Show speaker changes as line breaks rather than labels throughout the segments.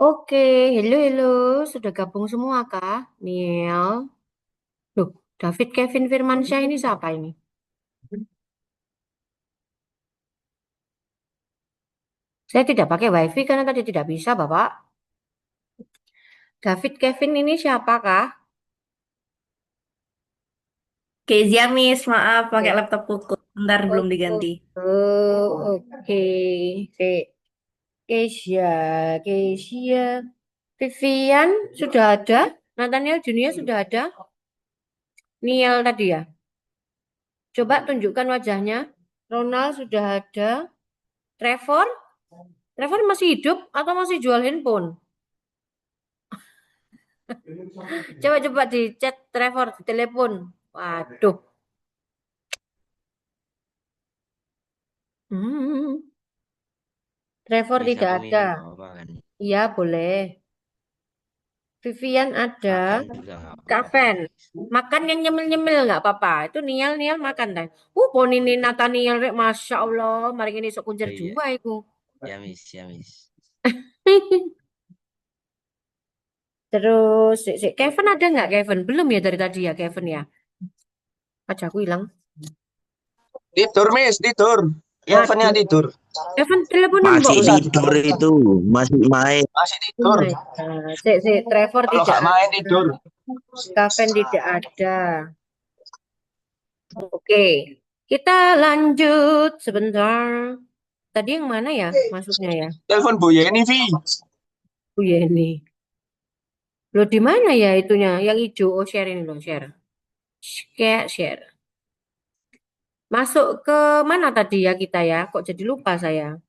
Oke, hello, hello. Sudah gabung semua kah? Niel. Loh, David Kevin Firmansyah ini siapa ini? Saya tidak pakai wifi karena tadi tidak bisa, Bapak. David Kevin ini siapakah?
Kezia Miss, maaf pakai
Oh,
laptopku. Bentar belum diganti.
oke. Si Keisha, Keisha. Vivian sudah ada? Nathaniel Junior sudah ada? Niel tadi ya? Coba tunjukkan wajahnya. Ronald sudah ada. Trevor? Trevor masih hidup atau masih jual handphone? Coba-coba di chat Trevor di telepon. Waduh. Hmm, Trevor
Bisa
tidak
aku
ada.
minum nggak apa-apa kan?
Iya, boleh. Vivian ada.
Makan juga nggak apa-apa kan?
Kaven. Makan yang nyemil-nyemil nggak apa-apa. Itu Nial makan dah. Poni ini Nathaniel rek Masya Allah. Mari ini sok kuncer
Oh iya,
dua itu.
ya Miss, ya Miss.
Terus, Kevin ada nggak Kevin? Belum ya dari tadi ya Kevin ya. Wajahku hilang.
Tidur, Miss, tidur. Ya, Evannya
Waduh.
tidur.
Kevin teleponin mbok
Masih
Mbak.
Barusan
tidur itu, masih main.
masih
Oh
tidur.
my God. Trevor
Kalau
tidak
nggak main
ada.
tidur.
Kaven tidak ada. Oke, kita lanjut sebentar. Tadi yang mana ya masuknya ya?
Telepon Bu Yeni, Vi.
Oh ya ini. Loh di mana ya itunya? Yang hijau. Oh share ini loh share. Kayak share. Masuk ke mana tadi ya kita ya? Kok jadi lupa saya?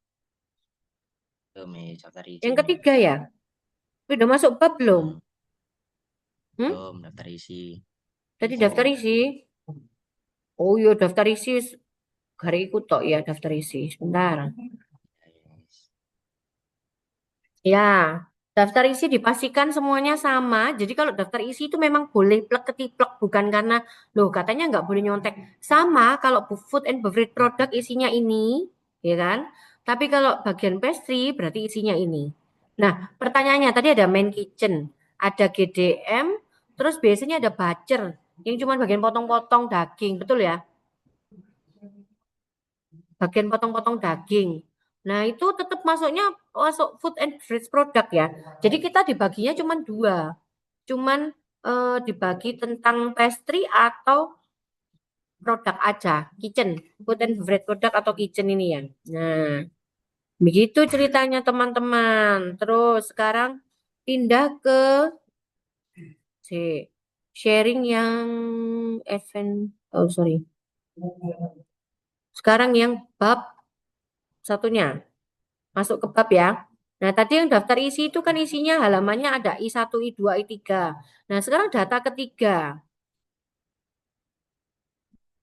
Tuh Miss, daftar
Yang
izinnya.
ketiga ya? Udah masuk bab belum?
Hmm,
Hmm?
belum daftar isi.
Tadi daftar isi. Oh iya daftar isi. Hari ikut tok ya daftar isi. Sebentar.
Ya, ya, Miss.
Ya, daftar isi dipastikan semuanya sama. Jadi kalau daftar isi itu memang boleh plek ketiplek, bukan karena loh katanya nggak boleh nyontek. Sama kalau food and beverage product isinya ini, ya kan? Tapi kalau bagian pastry berarti isinya ini. Nah, pertanyaannya tadi ada main kitchen, ada GDM, terus biasanya ada butcher yang cuma bagian potong-potong daging, betul ya? Bagian potong-potong daging. Nah, itu tetap masuknya masuk food and beverage product ya. Jadi kita dibaginya cuma dua. Cuman dibagi tentang pastry atau produk aja, kitchen, food and beverage product atau kitchen ini ya. Nah, begitu ceritanya teman-teman. Terus sekarang pindah ke si sharing yang event. Oh, sorry. Sekarang yang bab satunya. Masuk ke bab ya. Nah, tadi yang daftar isi itu kan isinya halamannya ada I1, I2, I3. Nah, sekarang data ketiga.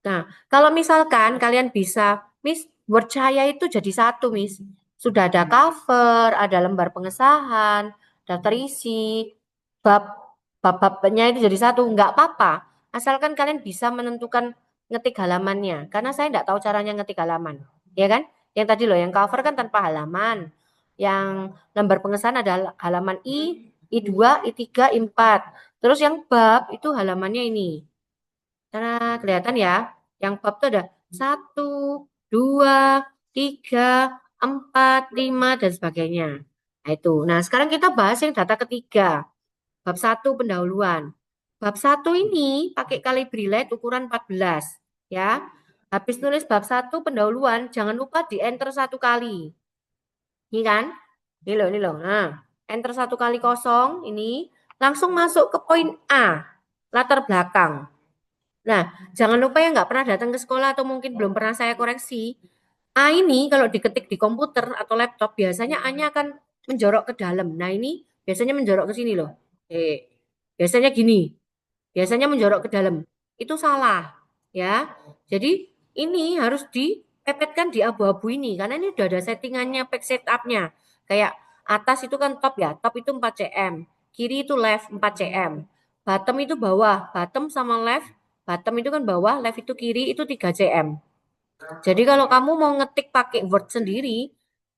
Nah, kalau misalkan kalian bisa, Miss, Word saya itu jadi satu, Miss. Sudah ada cover, ada lembar pengesahan, daftar isi, bab-babnya itu jadi satu. Enggak apa-apa, asalkan kalian bisa menentukan ngetik halamannya. Karena saya enggak tahu caranya ngetik halaman. Ya kan? Yang tadi loh, yang cover kan tanpa halaman. Yang lembar pengesahan ada halaman I2, I3, I4. Terus yang bab itu halamannya ini. Nah, kelihatan ya. Yang bab itu ada satu, dua, tiga, empat, lima, dan sebagainya. Nah, itu. Nah, sekarang kita bahas yang data ketiga. Bab satu pendahuluan. Bab satu ini pakai Calibri ukuran 14. Ya. Habis nulis bab satu pendahuluan, jangan lupa di enter satu kali. Ini kan? Ini loh. Nah, enter satu kali kosong ini. Langsung masuk ke poin A. Latar belakang. Nah, jangan lupa yang nggak pernah datang ke sekolah atau mungkin belum pernah saya koreksi. A ini kalau diketik di komputer atau laptop biasanya A-nya akan menjorok ke dalam. Nah, ini biasanya menjorok ke sini loh. Biasanya gini, biasanya menjorok ke dalam. Itu salah, ya. Jadi ini harus dipepetkan di abu-abu ini karena ini udah ada settingannya, pack setupnya. Kayak atas itu kan top ya, top itu 4 cm, kiri itu left 4 cm, bottom itu bawah, bottom sama left, bottom itu kan bawah, left itu kiri itu 3 cm. Jadi kalau kamu mau ngetik pakai Word sendiri,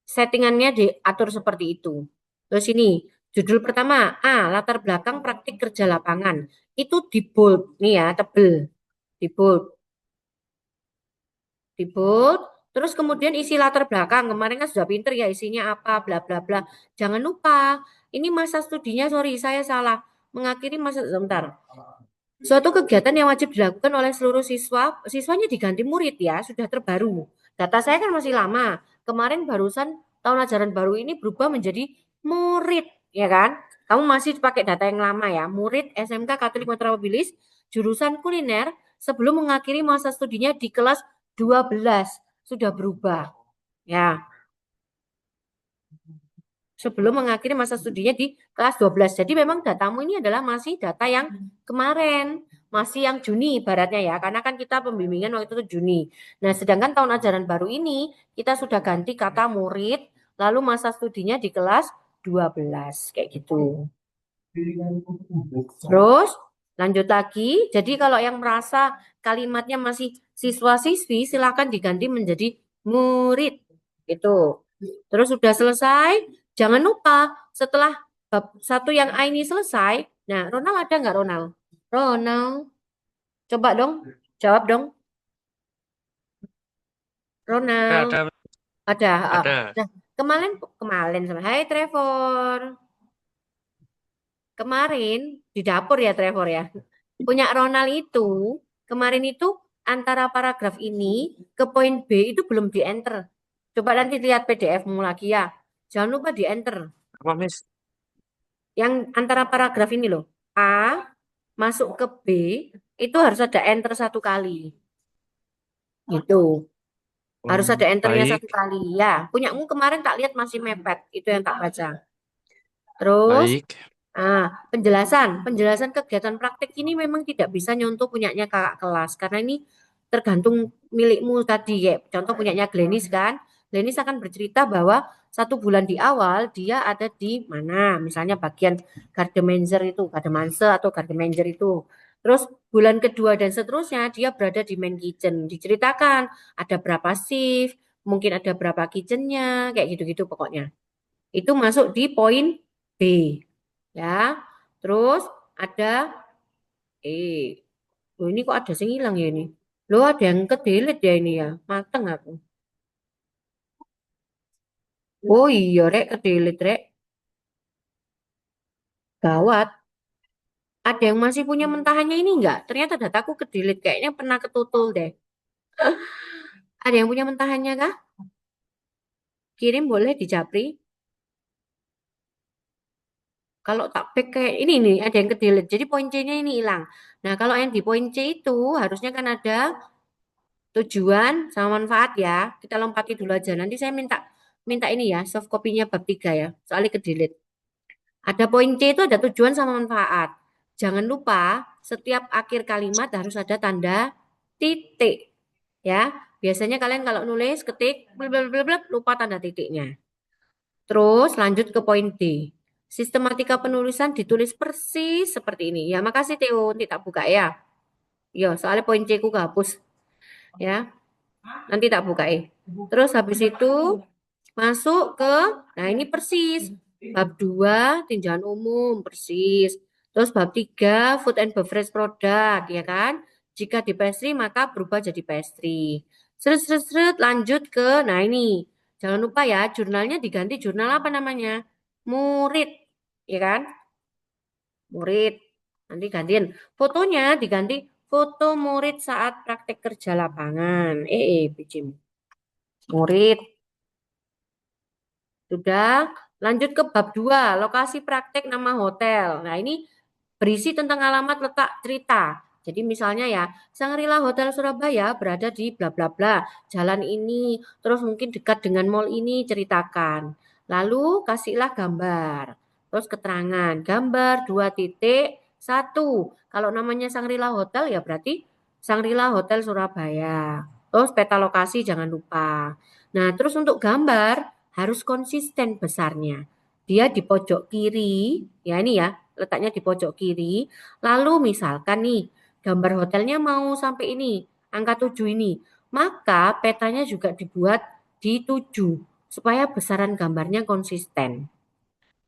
settingannya diatur seperti itu. Terus ini Judul pertama, latar belakang praktik kerja lapangan. Itu di bold, nih ya, tebel. Di bold. Di bold. Terus kemudian isi latar belakang. Kemarin kan sudah pinter ya isinya apa, bla bla bla. Jangan lupa, ini masa studinya, sorry saya salah. Mengakhiri masa, sebentar. Suatu kegiatan yang wajib dilakukan oleh seluruh siswa, siswanya diganti murid ya, sudah terbaru. Data saya kan masih lama. Kemarin barusan tahun ajaran baru ini berubah menjadi murid, ya kan? Kamu masih pakai data yang lama ya. Murid SMK Katolik Metropolis, jurusan kuliner, sebelum mengakhiri masa studinya di kelas 12 sudah berubah. Ya, sebelum mengakhiri masa studinya di kelas 12. Jadi memang datamu ini adalah masih data yang kemarin, masih yang Juni ibaratnya ya, karena kan kita pembimbingan waktu itu Juni. Nah, sedangkan tahun ajaran baru ini kita sudah ganti kata murid, lalu masa studinya di kelas 12, kayak gitu. Terus lanjut lagi, jadi kalau yang merasa kalimatnya masih siswa-siswi, silakan diganti menjadi murid. Itu. Terus sudah selesai, jangan lupa setelah bab satu yang A ini selesai, nah Ronald ada nggak Ronald? Ronald, coba dong, jawab dong. Ronald,
Ada,
ada.
ada.
Nah, kemarin sama. Hai Trevor, kemarin di dapur ya Trevor ya. Punya Ronald itu kemarin itu antara paragraf ini ke poin B itu belum di enter. Coba nanti lihat PDF-mu lagi ya. Jangan lupa di enter.
Apa, Miss?
Yang antara paragraf ini loh. A masuk ke B itu harus ada enter satu kali. Gitu. Harus ada enternya
Baik,
satu kali. Ya, punyamu kemarin tak lihat masih mepet. Itu yang tak baca. Terus
baik.
penjelasan kegiatan praktik ini memang tidak bisa nyontoh punyanya kakak kelas karena ini tergantung milikmu tadi ya. Contoh punyanya Glenis kan, Glenis akan bercerita bahwa 1 bulan di awal dia ada di mana, misalnya bagian Gardemanger itu, Gardemanse atau Gardemanger itu. Terus bulan kedua dan seterusnya dia berada di main kitchen, diceritakan ada berapa shift, mungkin ada berapa kitchennya, kayak gitu-gitu pokoknya. Itu masuk di poin B. Ya, terus ada loh ini kok ada sing hilang ya ini. Loh ada yang ke-delete ya ini ya. Mateng aku. Oh iya rek ke-delete rek. Gawat. Ada yang masih punya mentahannya ini enggak? Ternyata dataku ke-delete. Kayaknya pernah ketutul deh. Ada yang punya mentahannya kah? Kirim boleh di Japri. Kalau tak back kayak ini nih ada yang ke-delete. Jadi poin C-nya ini hilang. Nah, kalau yang di poin C itu harusnya kan ada tujuan sama manfaat ya. Kita lompati dulu aja. Nanti saya minta minta ini ya, soft copy-nya bab 3 ya. Soalnya ke-delete. Ada poin C itu ada tujuan sama manfaat. Jangan lupa setiap akhir kalimat harus ada tanda titik. Ya, biasanya kalian kalau nulis ketik lupa tanda titiknya. Terus lanjut ke poin D. Sistematika penulisan ditulis persis seperti ini. Ya, makasih Theo, nanti tak buka ya. Ya, soalnya poin C ku kehapus. Ya, nanti tak buka. Terus habis itu masuk ke, nah ini persis. Bab 2, tinjauan umum, persis. Terus bab 3, food and beverage product, ya kan? Jika di pastry, maka berubah jadi pastry. Seret, lanjut ke, nah ini. Jangan lupa ya, jurnalnya diganti jurnal apa namanya? Murid, ya kan? Murid. Nanti gantiin. Fotonya diganti foto murid saat praktek kerja lapangan. Bicim. Murid. Sudah, lanjut ke bab 2, lokasi praktek nama hotel. Nah, ini berisi tentang alamat letak cerita. Jadi misalnya ya, Shangri-La Hotel Surabaya berada di bla bla bla, jalan ini, terus mungkin dekat dengan mall ini, ceritakan. Lalu kasihlah gambar. Terus keterangan, gambar 2.1. Kalau namanya Shangri-La Hotel ya berarti Shangri-La Hotel Surabaya. Terus peta lokasi jangan lupa. Nah, terus untuk gambar harus konsisten besarnya. Dia di pojok kiri, ya ini ya, letaknya di pojok kiri. Lalu misalkan nih, gambar hotelnya mau sampai ini, angka 7 ini. Maka petanya juga dibuat di 7 supaya besaran gambarnya konsisten.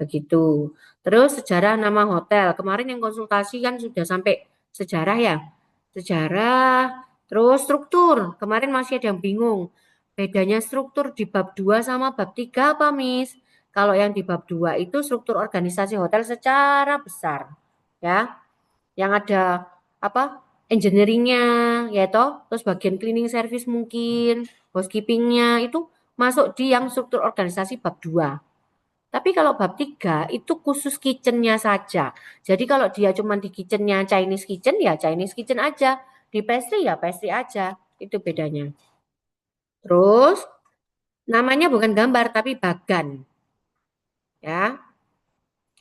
Begitu. Terus sejarah nama hotel. Kemarin yang konsultasi kan sudah sampai sejarah ya. Sejarah, terus struktur. Kemarin masih ada yang bingung. Bedanya struktur di bab 2 sama bab 3 apa, Miss? Kalau yang di bab 2 itu struktur organisasi hotel secara besar. Ya, yang ada apa? Engineeringnya, ya toh, terus bagian cleaning service mungkin, housekeepingnya itu masuk di yang struktur organisasi bab 2. Tapi kalau bab 3 itu khusus kitchennya saja. Jadi kalau dia cuma di kitchennya Chinese kitchen ya Chinese kitchen aja. Di pastry ya pastry aja. Itu bedanya. Terus namanya bukan gambar tapi bagan. Ya,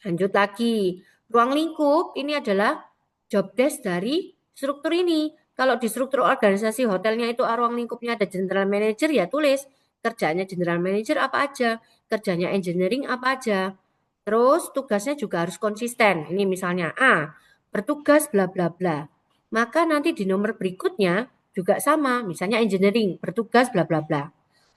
lanjut lagi. Ruang lingkup ini adalah job desk dari struktur ini. Kalau di struktur organisasi hotelnya itu ruang lingkupnya ada general manager ya tulis kerjanya general manager apa aja, kerjanya engineering apa aja. Terus tugasnya juga harus konsisten. Ini misalnya A, bertugas bla bla bla. Maka nanti di nomor berikutnya juga sama, misalnya engineering, bertugas bla bla bla.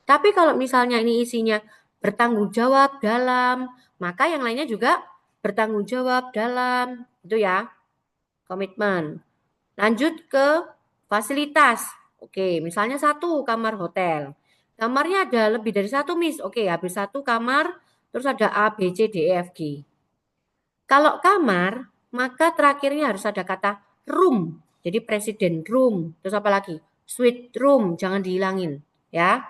Tapi kalau misalnya ini isinya bertanggung jawab dalam, maka yang lainnya juga bertanggung jawab dalam, itu ya, komitmen. Lanjut ke fasilitas. Oke, misalnya 1 kamar hotel. Kamarnya ada lebih dari 1, Miss. Oke, habis 1 kamar, terus ada A, B, C, D, E, F, G. Kalau kamar, maka terakhirnya harus ada kata room. Jadi presiden room. Terus apa lagi? Suite room, jangan dihilangin. Ya.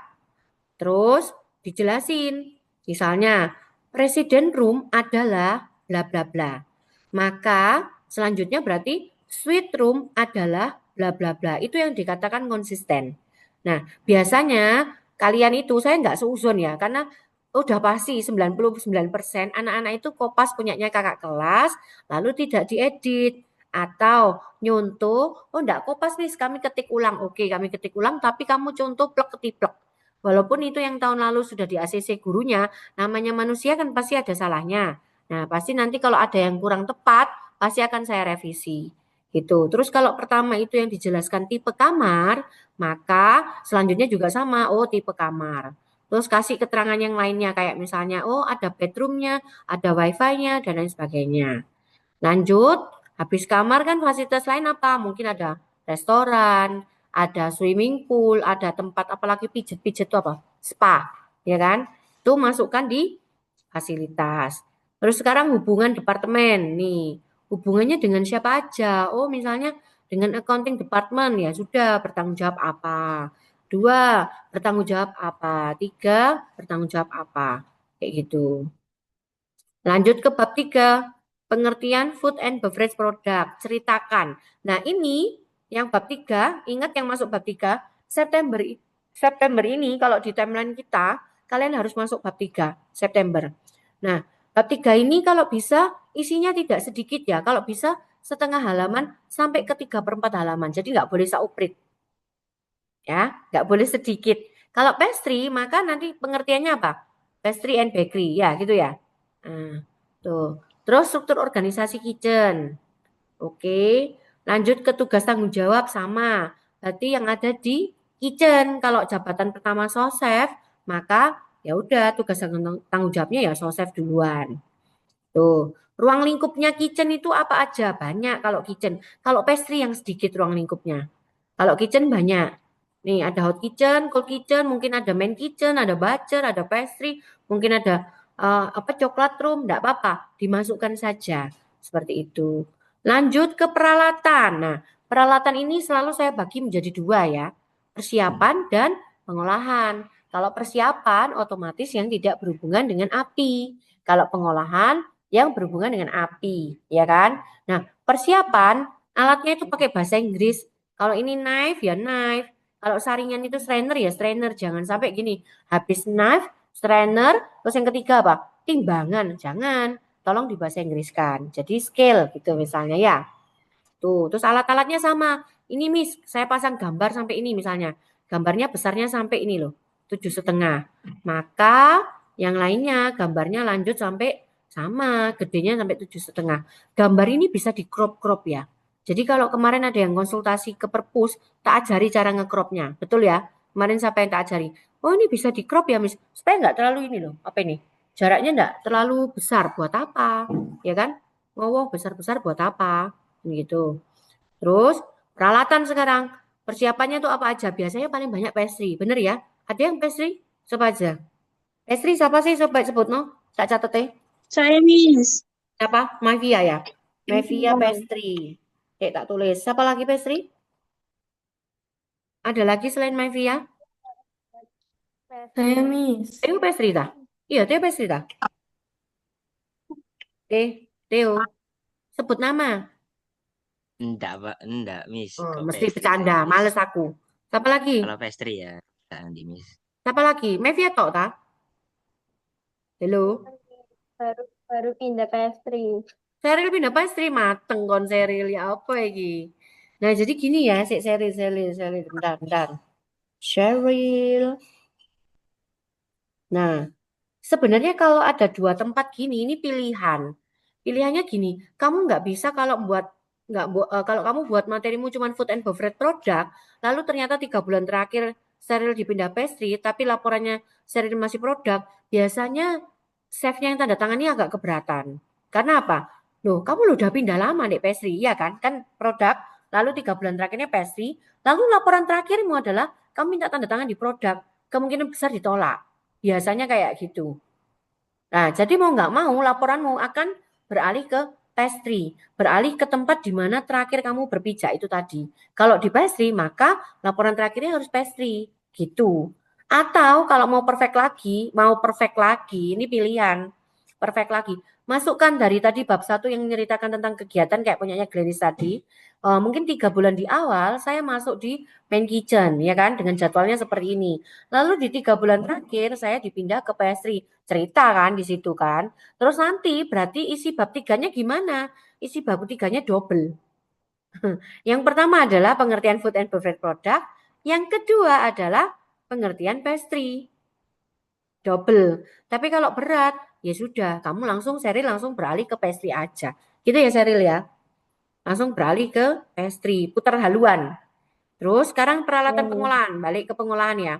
Terus dijelasin. Misalnya, presiden room adalah bla bla bla. Maka selanjutnya berarti suite room adalah bla bla bla. Itu yang dikatakan konsisten. Nah, biasanya kalian itu saya nggak seuzon ya, karena udah pasti 99% anak-anak itu kopas punyanya kakak kelas, lalu tidak diedit. Atau nyontoh, oh enggak kopas nih, kami ketik ulang. Oke, kami ketik ulang, tapi kamu contoh plek ketiplek. Walaupun itu yang tahun lalu sudah di ACC gurunya, namanya manusia kan pasti ada salahnya. Nah, pasti nanti kalau ada yang kurang tepat, pasti akan saya revisi. Gitu. Terus kalau pertama itu yang dijelaskan tipe kamar, maka selanjutnya juga sama, oh tipe kamar. Terus kasih keterangan yang lainnya kayak misalnya, oh ada bedroomnya, ada wifi-nya, dan lain sebagainya. Lanjut, habis kamar kan fasilitas lain apa? Mungkin ada restoran, ada swimming pool, ada tempat apalagi pijet-pijet itu apa? Spa, ya kan? Itu masukkan di fasilitas. Terus sekarang hubungan departemen nih. Hubungannya dengan siapa aja? Oh, misalnya dengan accounting department ya sudah bertanggung jawab apa? 2, bertanggung jawab apa? 3, bertanggung jawab apa? Kayak gitu. Lanjut ke bab 3, pengertian food and beverage product, ceritakan. Nah, ini yang bab 3, ingat yang masuk bab 3, September ini kalau di timeline kita, kalian harus masuk bab 3, September. Nah, bab 3 ini kalau bisa isinya tidak sedikit ya, kalau bisa setengah halaman sampai ke 3/4 halaman, jadi nggak boleh sauprit. Ya, nggak boleh sedikit. Kalau pastry, maka nanti pengertiannya apa? Pastry and bakery, ya gitu ya. Nah, tuh. Terus struktur organisasi kitchen. Oke. Lanjut ke tugas tanggung jawab sama. Berarti yang ada di kitchen. Kalau jabatan pertama sous-chef, maka ya udah tugas tanggung jawabnya ya sous-chef duluan. Tuh. Ruang lingkupnya kitchen itu apa aja? Banyak kalau kitchen. Kalau pastry yang sedikit ruang lingkupnya. Kalau kitchen banyak. Nih ada hot kitchen, cold kitchen, mungkin ada main kitchen, ada butcher, ada pastry, mungkin ada apa coklat room, enggak apa-apa, dimasukkan saja seperti itu. Lanjut ke peralatan. Nah, peralatan ini selalu saya bagi menjadi 2 ya. Persiapan dan pengolahan. Kalau persiapan otomatis yang tidak berhubungan dengan api. Kalau pengolahan yang berhubungan dengan api, ya kan? Nah, persiapan alatnya itu pakai bahasa Inggris. Kalau ini knife ya knife. Kalau saringan itu strainer ya strainer. Jangan sampai gini. Habis knife, strainer, terus yang ketiga apa? Timbangan. Jangan. Tolong di bahasa Inggriskan. Jadi scale gitu misalnya ya. Tuh, terus alat-alatnya sama. Ini Miss, saya pasang gambar sampai ini misalnya. Gambarnya besarnya sampai ini loh. 7,5. Maka yang lainnya gambarnya lanjut sampai sama. Gedenya sampai 7,5. Gambar ini bisa di crop-crop ya. Jadi kalau kemarin ada yang konsultasi ke perpus, tak ajari cara ngecropnya. Betul ya? Kemarin siapa yang tak ajari? Oh ini bisa di crop ya Miss. Supaya nggak terlalu ini loh. Apa ini? Jaraknya enggak terlalu besar, buat apa? Ya kan? Ngowoh besar-besar buat apa? Gitu. Terus peralatan sekarang. Persiapannya tuh apa aja? Biasanya paling banyak pastry. Bener ya? Ada yang pastry? Coba aja. Pastry siapa sih? Coba sebut no. Tak catet ya.
Saya, Miss.
Siapa? Mavia ya? Mavia
Iya.
pastry. Tak tulis. Siapa lagi pastry? Ada lagi selain Mavia?
Saya, Miss.
Theo pastry dah? Iya, Theo pastry dah? Oke, Theo. Sebut nama.
Enggak, Pak. Enggak, Miss.
Oh,
Kok
mesti
pastry sih,
bercanda.
Miss?
Males aku. Siapa lagi?
Kalau pastry ya, enggak nanti, Miss.
Siapa lagi? Mavia tok ta? Halo?
Baru baru pindah pastry.
Seril pindah pastry mateng kon Seril ya apa iki? Nah, jadi gini ya, Seril, bentar. Cheryl. Nah, sebenarnya kalau ada dua tempat gini, ini pilihan. Pilihannya gini, kamu nggak bisa kalau kalau kamu buat materimu cuma food and beverage product, lalu ternyata 3 bulan terakhir Seril dipindah pastry, tapi laporannya Seril masih produk, biasanya chefnya yang tanda tangannya agak keberatan. Karena apa? Loh, kamu lo udah pindah lama nih pastry, iya kan? Kan produk, lalu 3 bulan terakhirnya pastry, lalu laporan terakhirmu adalah kamu minta tanda tangan di produk, kemungkinan besar ditolak. Biasanya kayak gitu. Nah, jadi mau nggak mau laporanmu akan beralih ke pastry, beralih ke tempat di mana terakhir kamu berpijak itu tadi. Kalau di pastry, maka laporan terakhirnya harus pastry, gitu. Atau kalau mau perfect lagi, ini pilihan. Perfect lagi. Masukkan dari tadi bab 1 yang menceritakan tentang kegiatan kayak punyanya Glenis tadi. Mungkin 3 bulan di awal saya masuk di main kitchen, ya kan, dengan jadwalnya seperti ini. Lalu di 3 bulan terakhir saya dipindah ke pastry. Cerita kan di situ kan. Terus nanti berarti isi bab 3-nya gimana? Isi bab 3-nya double. Yang pertama adalah pengertian food and beverage product. Yang kedua adalah pengertian pastry. Double. Tapi kalau berat, ya sudah, kamu Seril langsung beralih ke pastry aja. Gitu ya Seril ya. Langsung beralih ke pastry, putar haluan. Terus sekarang peralatan pengolahan, balik ke pengolahan ya.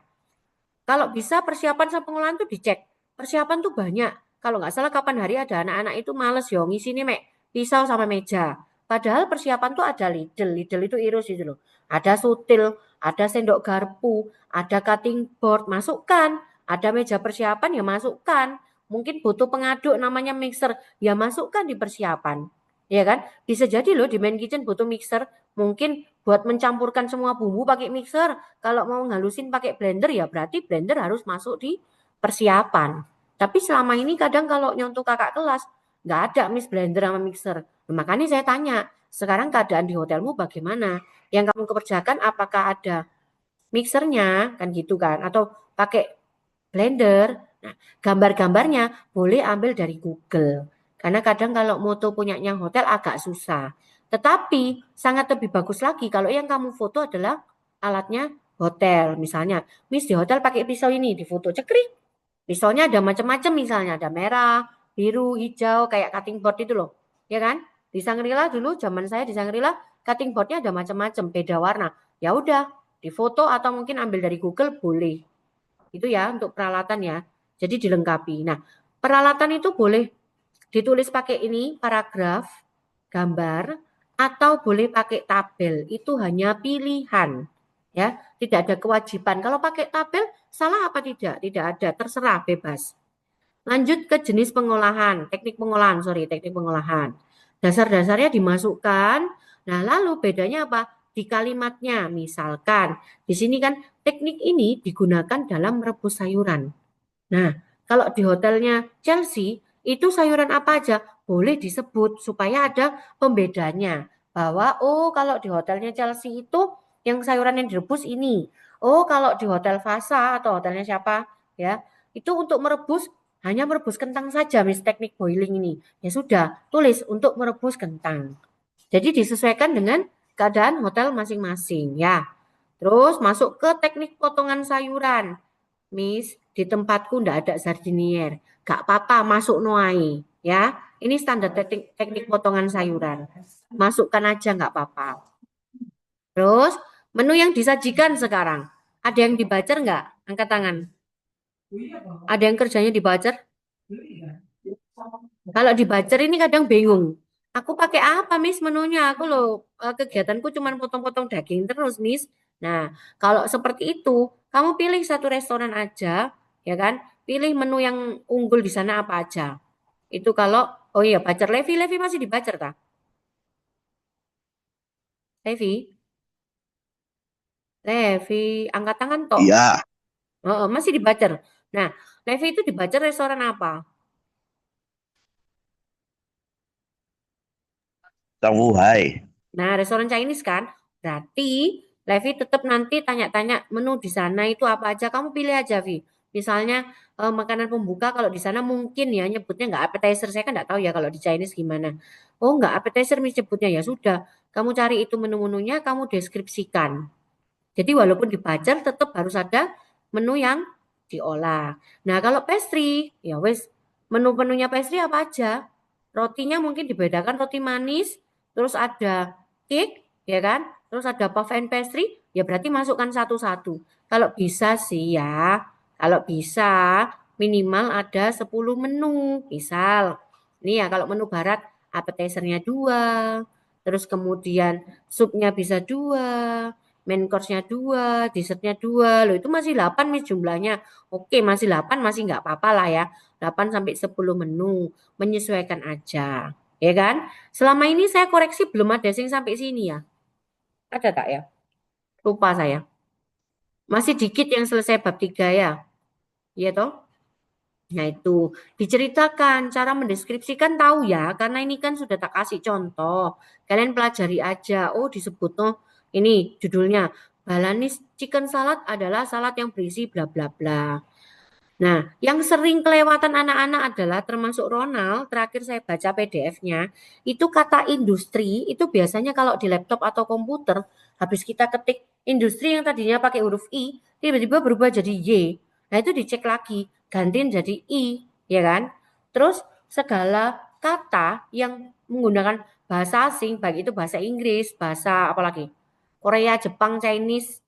Kalau bisa persiapan sama pengolahan tuh dicek. Persiapan tuh banyak. Kalau nggak salah kapan hari ada anak-anak itu males yo ngisi nih mek pisau sama meja. Padahal persiapan tuh ada lidl itu irus itu loh. Ada sutil, ada sendok garpu, ada cutting board, masukkan. Ada meja persiapan ya masukkan. Mungkin butuh pengaduk namanya mixer, ya masukkan di persiapan. Ya kan? Bisa jadi loh di main kitchen butuh mixer. Mungkin buat mencampurkan semua bumbu pakai mixer. Kalau mau ngalusin pakai blender ya berarti blender harus masuk di persiapan. Tapi selama ini kadang kalau nyontoh kakak kelas nggak ada Miss blender sama mixer. Nah, makanya saya tanya, sekarang keadaan di hotelmu bagaimana? Yang kamu kerjakan apakah ada mixernya kan gitu kan? Atau pakai blender? Nah, gambar-gambarnya boleh ambil dari Google. Karena kadang kalau moto punyanya hotel agak susah. Tetapi sangat lebih bagus lagi kalau yang kamu foto adalah alatnya hotel. Misalnya, Miss di hotel pakai pisau ini, di foto cekrik. Pisaunya ada macam-macam misalnya, ada merah, biru, hijau, kayak cutting board itu loh. Ya kan? Di Shangri-La dulu, zaman saya di Shangri-La, cutting boardnya ada macam-macam, beda warna. Ya udah, difoto atau mungkin ambil dari Google boleh. Itu ya untuk peralatan ya. Jadi dilengkapi. Nah, peralatan itu boleh ditulis pakai ini paragraf, gambar, atau boleh pakai tabel. Itu hanya pilihan. Ya, tidak ada kewajiban. Kalau pakai tabel salah apa tidak? Tidak ada, terserah bebas. Lanjut ke jenis pengolahan, teknik pengolahan. Dasar-dasarnya dimasukkan. Nah, lalu bedanya apa? Di kalimatnya, misalkan di sini kan teknik ini digunakan dalam merebus sayuran. Nah, kalau di hotelnya Chelsea, itu sayuran apa aja? Boleh disebut supaya ada pembedanya. Bahwa, oh kalau di hotelnya Chelsea itu yang sayuran yang direbus ini. Oh kalau di hotel Fasa atau hotelnya siapa ya, itu untuk merebus hanya merebus kentang saja, Miss teknik boiling ini. Ya sudah, tulis untuk merebus kentang. Jadi disesuaikan dengan keadaan hotel masing-masing ya. Terus masuk ke teknik potongan sayuran. Miss, di tempatku ndak ada sardinier. Gak apa-apa, masuk noai. Ya, ini standar teknik potongan sayuran. Masukkan aja nggak apa-apa. Terus, menu yang disajikan sekarang. Ada yang dibaca nggak? Angkat tangan. Ada yang kerjanya dibaca? Kalau di Bacer ini kadang bingung. Aku pakai apa, Miss, menunya? Aku loh, kegiatanku cuma potong-potong daging terus, Miss. Nah, kalau seperti itu, kamu pilih satu restoran aja, ya kan? Pilih menu yang unggul di sana apa aja. Itu kalau, oh iya, Bacer. Levi masih di Bacer, tak? Levi? Levi, angkat tangan toh.
Iya,
Oh, masih di Bacer. Nah, Levi itu di Bacer restoran apa?
Shanghai.
Nah, restoran Chinese kan? Berarti Levi tetap nanti tanya-tanya menu di sana itu apa aja. Kamu pilih aja, Vi. Misalnya makanan pembuka kalau di sana mungkin ya nyebutnya nggak appetizer. Saya kan nggak tahu ya kalau di Chinese gimana. Oh, nggak appetizer nyebutnya ya sudah. Kamu cari itu menu-menunya, kamu deskripsikan. Jadi walaupun dibaca tetap harus ada menu yang diolah. Nah, kalau pastry, ya wes menu-menunya pastry apa aja? Rotinya mungkin dibedakan roti manis, terus ada cake, ya kan? Terus ada puff and pastry, ya berarti masukkan satu-satu. Kalau bisa sih ya, kalau bisa minimal ada 10 menu. Misal, ini ya kalau menu barat appetizer-nya 2, terus kemudian supnya bisa 2, main course-nya 2, dessertnya 2. Loh itu masih 8 Miss jumlahnya. Oke, masih 8 masih nggak apa-apa lah ya. 8 sampai 10 menu, menyesuaikan aja. Ya kan? Selama ini saya koreksi belum ada yang sampai sini ya. Ada tak ya? Lupa saya. Masih dikit yang selesai bab 3 ya. Iya toh? Nah itu diceritakan cara mendeskripsikan tahu ya karena ini kan sudah tak kasih contoh. Kalian pelajari aja. Oh disebut oh ini judulnya Balanese chicken salad adalah salad yang berisi bla bla bla. Nah, yang sering kelewatan anak-anak adalah termasuk Ronald, terakhir saya baca PDF-nya, itu kata industri, itu biasanya kalau di laptop atau komputer, habis kita ketik industri yang tadinya pakai huruf I, tiba-tiba berubah jadi Y. Nah, itu dicek lagi, gantiin jadi I, ya kan? Terus segala kata yang menggunakan bahasa asing, baik itu bahasa Inggris, bahasa apalagi, Korea, Jepang, Chinese,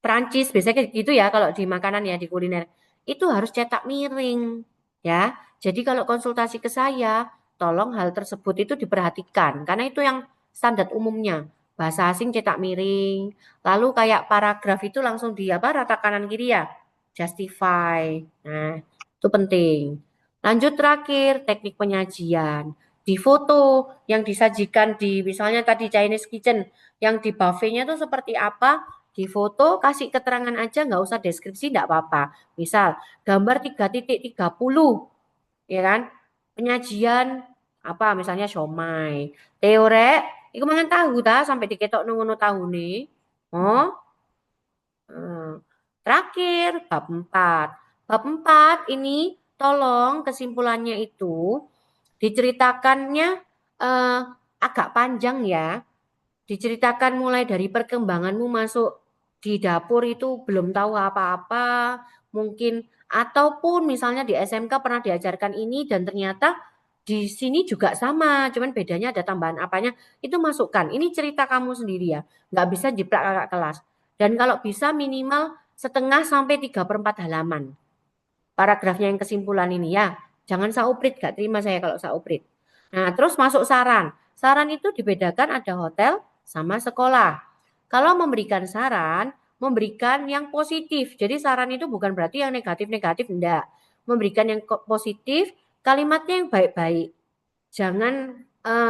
Perancis, biasanya kayak gitu ya kalau di makanan ya, di kuliner. Itu harus cetak miring, ya. Jadi kalau konsultasi ke saya, tolong hal tersebut itu diperhatikan, karena itu yang standar umumnya. Bahasa asing cetak miring, lalu kayak paragraf itu langsung di apa, rata kanan kiri ya, justify. Nah, itu penting. Lanjut terakhir, teknik penyajian. Di foto yang disajikan di misalnya tadi Chinese kitchen, yang di buffetnya itu seperti apa, di foto kasih keterangan aja nggak usah deskripsi nggak apa-apa. Misal gambar 3.30 ya kan. Penyajian apa misalnya siomay. Teorek iku mangan tahu ta sampai diketok ngono tahune. Oh, terakhir bab 4. Bab 4 ini tolong kesimpulannya itu diceritakannya agak panjang ya. Diceritakan mulai dari perkembanganmu masuk di dapur itu belum tahu apa-apa, mungkin ataupun misalnya di SMK pernah diajarkan ini dan ternyata di sini juga sama, cuman bedanya ada tambahan apanya, itu masukkan. Ini cerita kamu sendiri ya, nggak bisa jiplak kakak kelas. Dan kalau bisa minimal setengah sampai 3/4 halaman. Paragrafnya yang kesimpulan ini ya, jangan sauprit, gak terima saya kalau sauprit. Nah, terus masuk saran. Saran itu dibedakan ada hotel sama sekolah. Kalau memberikan saran, memberikan yang positif. Jadi saran itu bukan berarti yang negatif-negatif, enggak. Memberikan yang positif, kalimatnya yang baik-baik. Jangan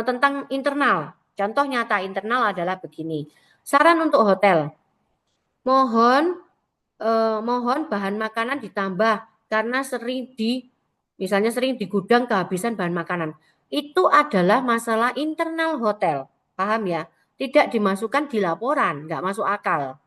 tentang internal. Contoh nyata internal adalah begini. Saran untuk hotel. Mohon bahan makanan ditambah karena misalnya sering di gudang kehabisan bahan makanan. Itu adalah masalah internal hotel. Paham ya? Tidak dimasukkan di laporan, nggak masuk akal.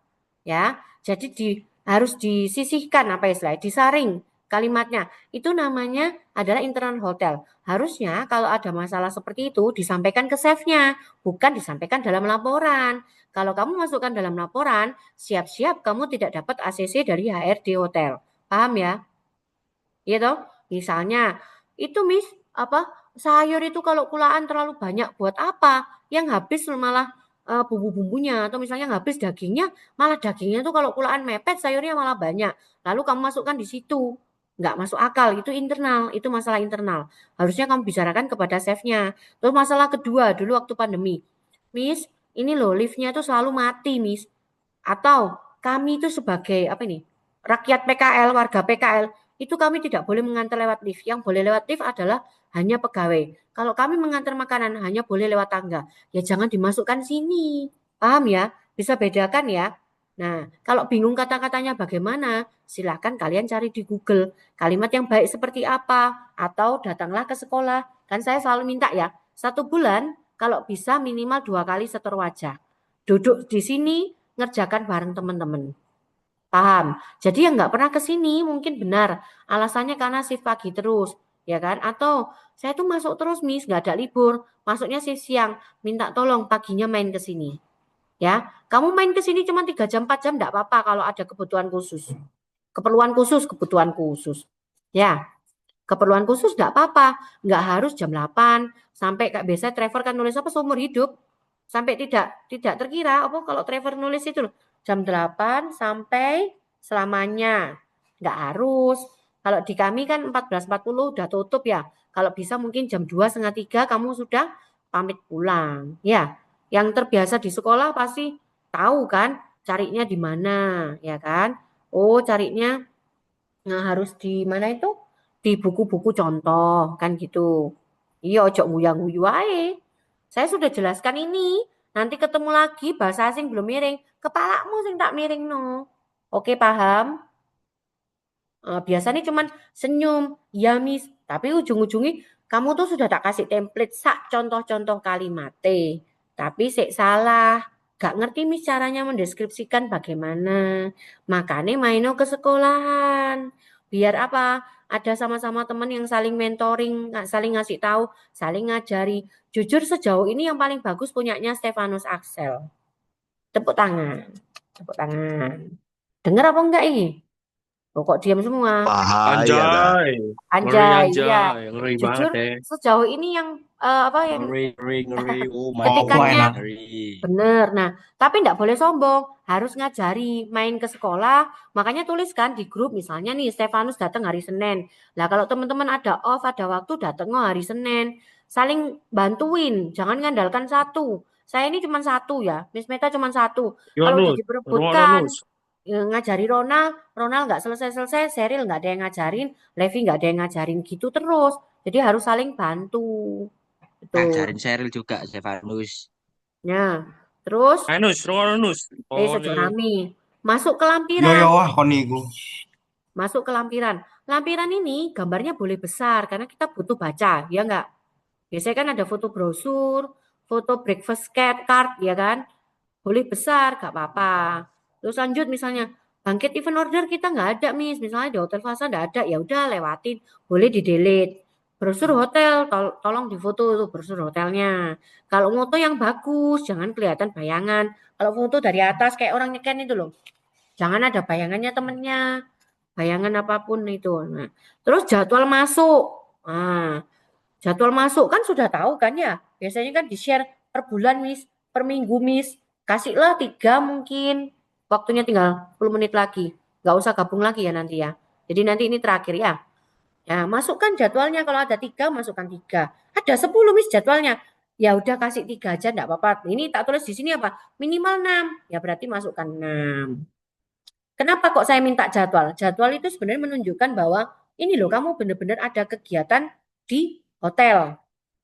Ya, jadi harus disisihkan apa istilahnya, disaring kalimatnya. Itu namanya adalah internal hotel. Harusnya kalau ada masalah seperti itu disampaikan ke chefnya, bukan disampaikan dalam laporan. Kalau kamu masukkan dalam laporan, siap-siap kamu tidak dapat ACC dari HRD hotel. Paham ya? Iya toh? Misalnya, itu Miss, apa sayur itu kalau kulaan terlalu banyak buat apa? Yang habis malah bumbu-bumbunya atau misalnya yang habis dagingnya, malah dagingnya tuh kalau kulaan mepet, sayurnya malah banyak. Lalu kamu masukkan di situ. nggak masuk akal, itu internal, itu masalah internal. Harusnya kamu bicarakan kepada chefnya. Terus masalah kedua, dulu waktu pandemi, Miss, ini loh liftnya tuh selalu mati, Miss. Atau kami itu sebagai apa ini, rakyat PKL, warga PKL, itu kami tidak boleh mengantar lewat lift. Yang boleh lewat lift adalah hanya pegawai. Kalau kami mengantar makanan hanya boleh lewat tangga. Ya jangan dimasukkan sini. Paham ya? Bisa bedakan ya. Nah, kalau bingung kata-katanya bagaimana, silahkan kalian cari di Google. Kalimat yang baik seperti apa, atau datanglah ke sekolah. Kan saya selalu minta ya, 1 bulan kalau bisa minimal 2 kali setor wajah. Duduk di sini, ngerjakan bareng teman-teman. Paham? Jadi yang nggak pernah ke sini mungkin benar. Alasannya karena shift pagi terus, ya kan? Atau saya tuh masuk terus, Miss, nggak ada libur. Masuknya shift siang, minta tolong paginya main ke sini. Ya, kamu main ke sini cuma 3 jam, 4 jam enggak apa-apa kalau ada kebutuhan khusus. Kebutuhan khusus. Ya, keperluan khusus enggak apa-apa. Enggak harus jam 8 sampai kayak biasa Trevor kan nulis apa seumur hidup. Sampai tidak terkira apa kalau Trevor nulis itu loh, jam 8 sampai selamanya. Enggak harus. Kalau di kami kan 14.40 udah tutup ya. Kalau bisa mungkin jam 2 setengah 3 kamu sudah pamit pulang. Ya, yang terbiasa di sekolah pasti tahu kan carinya di mana, ya kan? Oh, carinya harus di mana itu? Di buku-buku contoh, kan gitu. Iya, ojo nguyang-nguyu ae. Saya sudah jelaskan ini. Nanti ketemu lagi bahasa asing belum miring. Kepalamu sing tak miring no. Oke, paham? Biasanya cuman senyum, ya Miss. Tapi ujung-ujungnya kamu tuh sudah tak kasih template sak contoh-contoh kalimatnya. Tapi sik salah. Gak ngerti Miss caranya mendeskripsikan bagaimana. Makanya maino ke sekolahan. Biar apa? Ada sama-sama teman yang saling mentoring, saling ngasih tahu, saling ngajari. Jujur sejauh ini yang paling bagus punyanya Stefanus Axel. Tepuk tangan. Tepuk tangan. Dengar apa enggak ini? Kok diam semua?
Bahaya dah.
Anjay, iya.
ngeri
Jujur
banget ya.
sejauh ini yang apa yang
Ngeri. Oh my
etikannya
God.
bener. Nah, tapi enggak boleh sombong, harus ngajari, main ke sekolah. Makanya tuliskan di grup misalnya nih Stefanus datang hari Senin. Lah kalau teman-teman ada off, ada waktu datang hari Senin. Saling bantuin, jangan ngandalkan satu. Saya ini cuma satu ya, Miss Meta cuma satu. Kalau udah
Yunus,
diperebutkan
Nus.
ngajari Ronald nggak selesai-selesai, Cheryl nggak ada yang ngajarin, Levi nggak ada yang ngajarin gitu terus. Jadi harus saling bantu. Betul.
Ngajarin Cheryl juga, Stefanus.
Nah, terus
Nus. Oh,
sejak
nih.
rame masuk ke
Yo
lampiran.
yo wah kon niku.
Masuk ke lampiran. Lampiran ini gambarnya boleh besar karena kita butuh baca, ya enggak? Biasanya kan ada foto brosur, foto breakfast card, ya kan? Boleh besar, gak apa-apa. Terus lanjut misalnya, bangkit event order kita nggak ada, Miss. Misalnya di Hotel Plaza nggak ada, ya udah lewatin, boleh di delete. Brosur hotel, tolong difoto tuh brosur hotelnya. Kalau foto yang bagus, jangan kelihatan bayangan. Kalau foto dari atas kayak orang nyeken itu loh, jangan ada bayangannya temennya, bayangan apapun itu. Nah, terus jadwal masuk. Nah, jadwal masuk kan sudah tahu kan ya. Biasanya kan di-share per bulan, Miss, per minggu, Miss. Kasihlah 3 mungkin. Waktunya tinggal 10 menit lagi. Nggak usah gabung lagi ya nanti ya. Jadi nanti ini terakhir ya. Ya, masukkan jadwalnya kalau ada 3, masukkan 3. Ada 10 Miss jadwalnya. Ya udah kasih 3 aja enggak apa-apa. Ini tak tulis di sini apa? Minimal 6. Ya berarti masukkan 6. Kenapa kok saya minta jadwal? Jadwal itu sebenarnya menunjukkan bahwa ini loh kamu benar-benar ada kegiatan di hotel.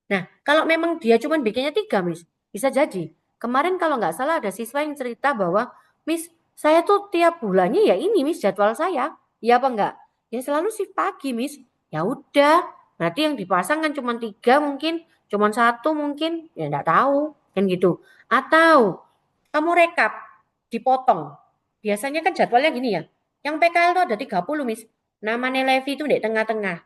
Nah, kalau memang dia cuma bikinnya 3, Miss, bisa jadi. Kemarin kalau nggak salah ada siswa yang cerita bahwa, Miss, saya tuh tiap bulannya ya ini, Miss, jadwal saya. Iya apa enggak? Ya selalu shift pagi, Miss. Ya udah, berarti yang dipasang kan cuma 3 mungkin, cuma 1 mungkin, ya enggak tahu, kan gitu. Atau kamu rekap, dipotong. Biasanya kan jadwalnya gini ya. Yang PKL tuh ada 30, Miss. Namanya Levi itu di tengah-tengah.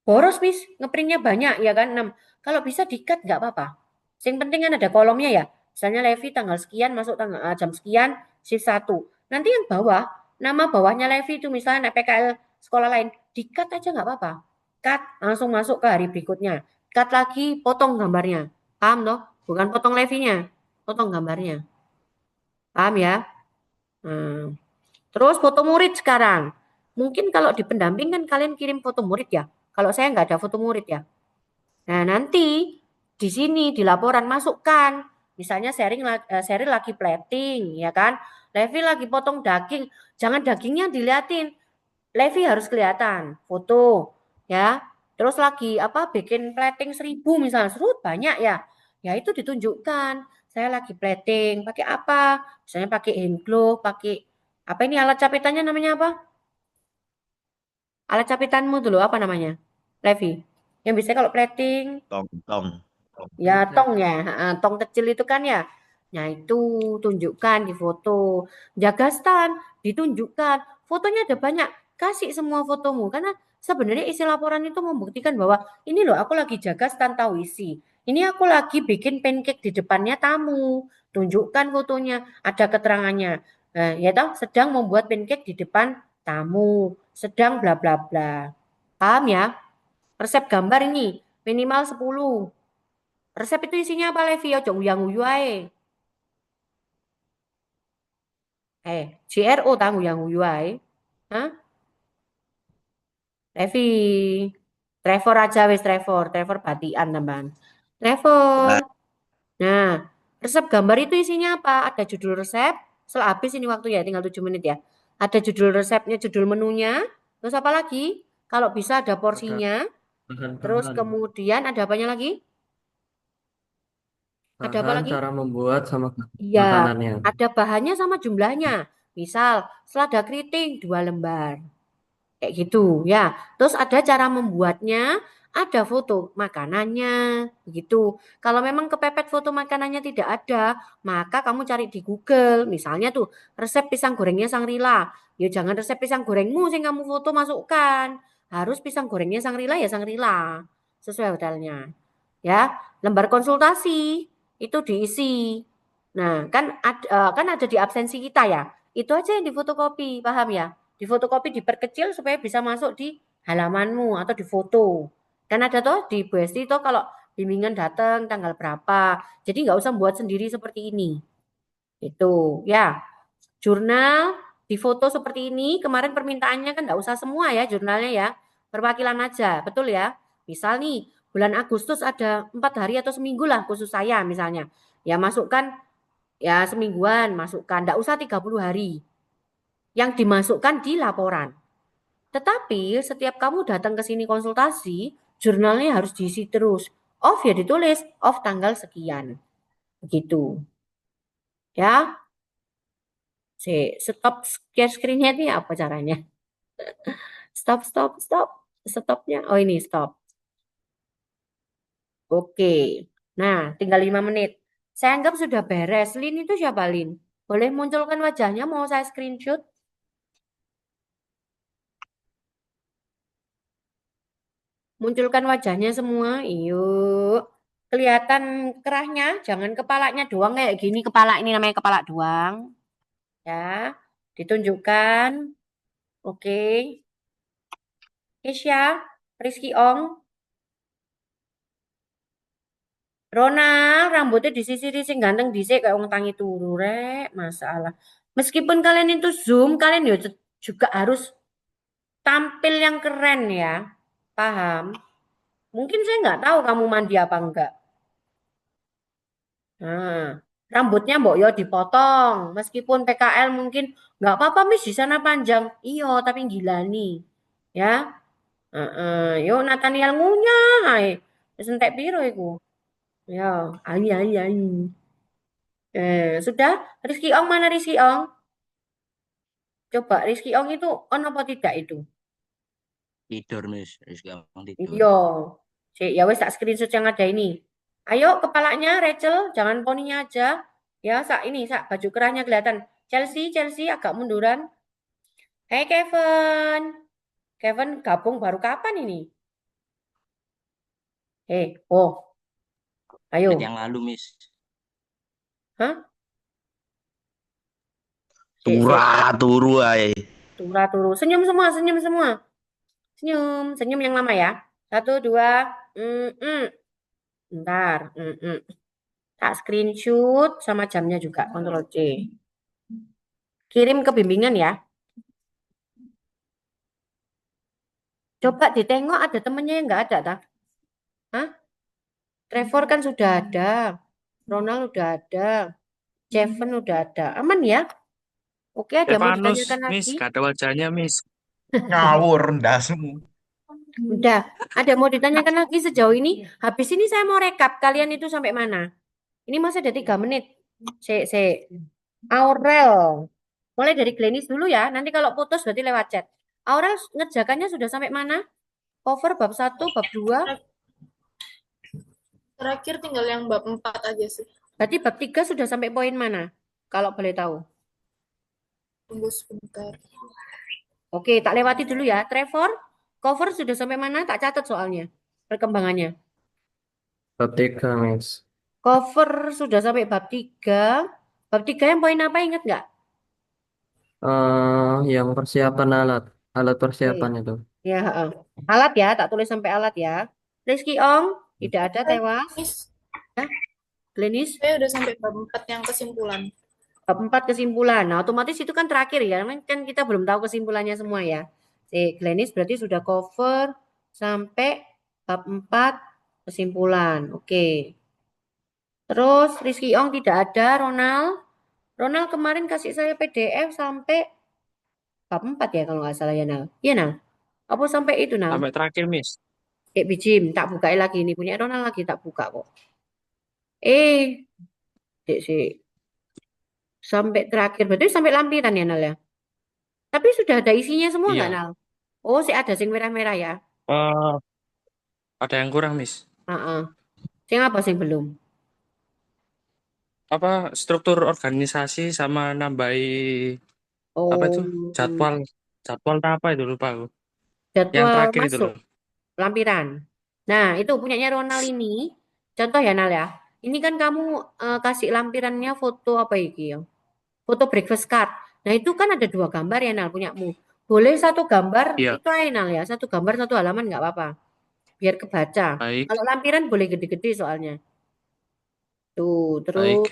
Boros, Miss. Ngeprintnya banyak, ya kan? 6. Kalau bisa di-cut nggak apa-apa. Yang penting kan ada kolomnya ya. Misalnya Levi tanggal sekian, masuk jam sekian, shift 1. Nanti yang bawah, nama bawahnya Levi itu misalnya PKL sekolah lain, di-cut aja nggak apa-apa. Cut, langsung masuk ke hari berikutnya. Cut lagi, potong gambarnya. Paham toh? Bukan potong Levinya, potong gambarnya. Paham ya? Terus foto murid sekarang. Mungkin kalau di pendamping kan kalian kirim foto murid ya. Kalau saya nggak ada foto murid ya. Nah, nanti di sini di laporan masukkan. Misalnya Sheryl lagi plating, ya kan? Levi lagi potong daging. Jangan dagingnya diliatin. Levi harus kelihatan foto, ya. Terus lagi apa bikin plating 1000 misalnya, serut banyak ya. Ya itu ditunjukkan. Saya lagi plating, pakai apa? Misalnya pakai hand glove, pakai apa ini alat capitannya namanya apa? Alat capitanmu dulu apa namanya? Levi. Yang biasanya kalau plating
Tong, tong.
ya tong ya, tong kecil itu kan ya. Nah itu tunjukkan di foto. Jaga stand, ditunjukkan. Fotonya ada banyak. Kasih semua fotomu. Karena sebenarnya isi laporan itu membuktikan bahwa ini loh aku lagi jaga stand tahu isi. Ini aku lagi bikin pancake di depannya tamu. Tunjukkan fotonya, ada keterangannya. Nah, ya toh sedang membuat pancake di depan tamu. Sedang bla bla bla. Paham ya? Resep gambar ini minimal 10. Resep itu isinya apa Levi? Ojo nguyang-nguyu ae. GRO ta nguyang-nguyu ae. Hah? Levi. Trevor aja wis Trevor. Trevor batian teman. Trevor.
Nah,
Nah, resep gambar itu isinya apa? Ada judul resep. Setelah habis ini waktu ya, tinggal 7 menit ya. Ada judul resepnya, judul menunya. Terus apa lagi? Kalau bisa ada porsinya. Terus
Bahan-bahan,
kemudian ada apanya lagi? Ada apa
bahan
lagi?
cara membuat sama
Iya,
makanannya.
ada bahannya sama jumlahnya. Misal, selada keriting 2 lembar. Kayak gitu ya. Terus ada cara membuatnya, ada foto makanannya, begitu. Kalau memang kepepet foto makanannya tidak ada, maka kamu cari di Google. Misalnya tuh resep pisang gorengnya Sangrila. Ya jangan resep pisang gorengmu sing kamu foto masukkan. Harus pisang gorengnya Sangrila ya Sangrila. Sesuai hotelnya. Ya, lembar konsultasi itu diisi. Nah, kan ada di absensi kita ya. Itu aja yang difotokopi, paham ya? Difotokopi diperkecil supaya bisa masuk di halamanmu atau di foto. Kan ada toh di BSD toh kalau bimbingan datang tanggal berapa. Jadi nggak usah buat sendiri seperti ini. Itu ya. Jurnal difoto seperti ini. Kemarin permintaannya kan nggak usah semua ya jurnalnya ya. Perwakilan aja, betul ya. Misal nih bulan Agustus ada 4 hari atau seminggu lah khusus saya misalnya. Ya masukkan ya semingguan masukkan. Nggak usah 30 hari. Yang dimasukkan di laporan. Tetapi setiap kamu datang ke sini konsultasi, jurnalnya harus diisi terus. Off ya ditulis, off tanggal sekian. Begitu. Ya, stop share screen-nya ini apa caranya? Stop, stop, stop. Stopnya, oh ini stop. Oke. Nah, tinggal 5 menit. Saya anggap sudah beres. Lin itu siapa Lin? Boleh munculkan wajahnya, mau saya screenshot? Munculkan wajahnya semua. Yuk. Kelihatan kerahnya, jangan kepalanya doang kayak gini. Kepala ini namanya kepala doang. Ya, ditunjukkan. Oke. Kesya, Rizky Ong, Ronald, rambutnya disisir sing ganteng dhisik kayak wong tangi turu rek, masalah. Meskipun kalian itu Zoom, kalian juga harus tampil yang keren ya. Paham? Mungkin saya nggak tahu kamu mandi apa enggak. Nah, rambutnya mbok yo dipotong. Meskipun PKL mungkin nggak apa-apa Miss di sana panjang. Iya, tapi gilani. Ya. Heeh. Yo Nathaniel ngunyah ae. Wis entek piro iku? Ya, ai ai ai. Sudah? Rizky Ong mana Rizky Ong? Coba Rizky Ong itu on apa tidak itu?
Tidur, Miss. Wis gampang tidur.
Iya. Ya wes tak screenshot yang ada ini. Ayo kepalanya Rachel, jangan poninya aja. Ya, sak baju kerahnya kelihatan. Chelsea, Chelsea agak munduran. Hey Kevin. Kevin gabung baru kapan ini? Oh,
Menit
ayo.
yang lalu, Miss.
Hah?
turah turu ae.
Turu. Senyum semua, senyum semua. Senyum, senyum yang lama ya. 1, 2, Bentar, tak screenshot sama jamnya juga, Ctrl C. Kirim ke bimbingan ya. Coba ditengok ada temennya yang nggak ada, tak? Hah? Trevor kan sudah ada. Ronald udah ada. Jeven udah ada. Aman ya? Oke, ada yang mau
Stefanus,
ditanyakan
Miss,
lagi?
gak ada wajahnya, Miss.
Ngawur, ndasmu.
Udah. Ada yang mau ditanyakan lagi sejauh ini? Habis ini saya mau rekap. Kalian itu sampai mana? Ini masih ada 3 menit. Aurel. Mulai dari Glenis dulu ya. Nanti kalau putus berarti lewat chat. Aurel ngerjakannya sudah sampai mana? Cover bab 1, bab 2.
Terakhir tinggal yang bab 4 aja sih.
Berarti bab 3 sudah sampai poin mana? Kalau boleh tahu.
Tunggu sebentar.
Oke, tak lewati dulu ya. Trevor, cover sudah sampai mana? Tak catat soalnya. Perkembangannya.
Bab 3, Miss.
Cover sudah sampai bab 3. Bab 3 yang poin apa ingat nggak?
Yang persiapan alat
Oke.
persiapan itu.
Ya, heeh. Alat ya, tak tulis sampai alat ya. Rizky Ong, tidak ada tewas.
Miss,
Ya, Glenis,
saya udah sampai bab 4 yang kesimpulan.
bab 4 kesimpulan. Nah, otomatis itu kan terakhir ya. Kan kita belum tahu kesimpulannya semua ya. Glenis berarti sudah cover sampai bab 4 kesimpulan. Oke. Terus Rizky Ong tidak ada. Ronald kemarin kasih saya PDF sampai bab 4 ya kalau nggak salah ya, Nal. Iya, Nal. Apa sampai itu, Nal?
Sampai terakhir, Miss.
Bijim, tak bukain lagi ini punya Ronald lagi tak buka kok. Eh, Dek sih. Sampai terakhir berarti sampai lampiran ya, Nal ya. Tapi sudah ada isinya semua nggak,
Iya.
Nal? Oh, sih ada sing merah-merah ya.
Eh, ada yang kurang, Miss.
Heeh. Sing apa sing belum?
Apa struktur organisasi sama nambahi apa itu?
Oh,
Jadwal apa itu lupa aku. Yang
jadwal
terakhir itu
masuk
loh.
lampiran. Nah, itu punyanya Ronald ini. Contoh ya, Nal ya. Ini kan kamu kasih lampirannya foto apa iki ya? Foto breakfast card. Nah, itu kan ada 2 gambar ya, Nal, punyamu. Boleh 1 gambar
Iya,
itu aja, Nal ya. 1 gambar 1 halaman nggak apa-apa. Biar kebaca.
baik,
Kalau lampiran boleh gede-gede soalnya. Tuh,
baik.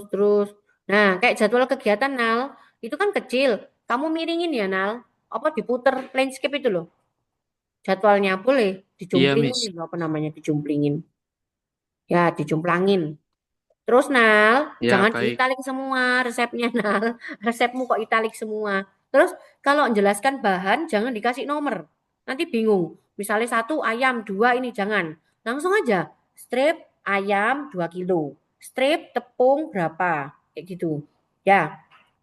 terus. Nah, kayak jadwal kegiatan, Nal, itu kan kecil. Kamu miringin ya, Nal. Apa diputer landscape itu loh. Jadwalnya boleh
Iya,
dijumplingin
Miss.
itu apa namanya? Dijumplingin. Ya, dijumplangin. Terus, Nal,
Ya,
jangan
baik.
diitalik semua resepnya, Nal. Resepmu kok italik semua. Terus, kalau menjelaskan bahan, jangan dikasih nomor. Nanti bingung. Misalnya 1 ayam, 2 ini, jangan. Langsung aja. Strip ayam 2 kilo. Strip tepung berapa. Kayak gitu. Ya,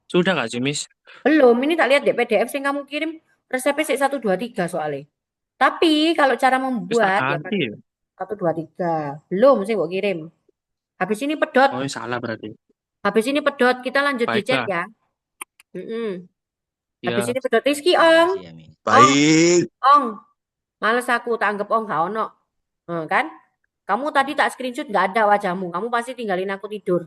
Sudah nggak sih, Miss?
belum. Ini tak lihat di PDF yang kamu kirim. Resepnya sih 1, 2, 3 soalnya. Tapi, kalau cara
Wis tak
membuat, ya
ganti
pakai
ya.
1, 2, 3. Belum sih, kok kirim. Habis ini pedot.
Oh, salah berarti.
Habis ini pedot, kita lanjut di chat
Baiklah.
ya. Mm-mm.
Ya,
Habis ini pedot Rizky
Terima
Ong.
kasih ya, Miss.
Baik.
Ong. Males aku tak anggap Ong gak ono. Kan? Kamu tadi tak screenshot nggak ada wajahmu. Kamu pasti tinggalin aku tidur.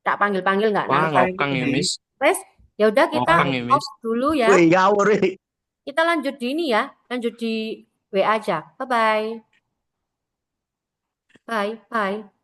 Tak panggil-panggil nggak
wah
nangkal.
ngokang ya, Miss.
Wes, ya udah kita
Ngokang ya, Miss.
off dulu ya.
Wih, ngawur, wih.
Kita lanjut di ini ya. Lanjut di WA aja. Bye-bye. Bye. Bye.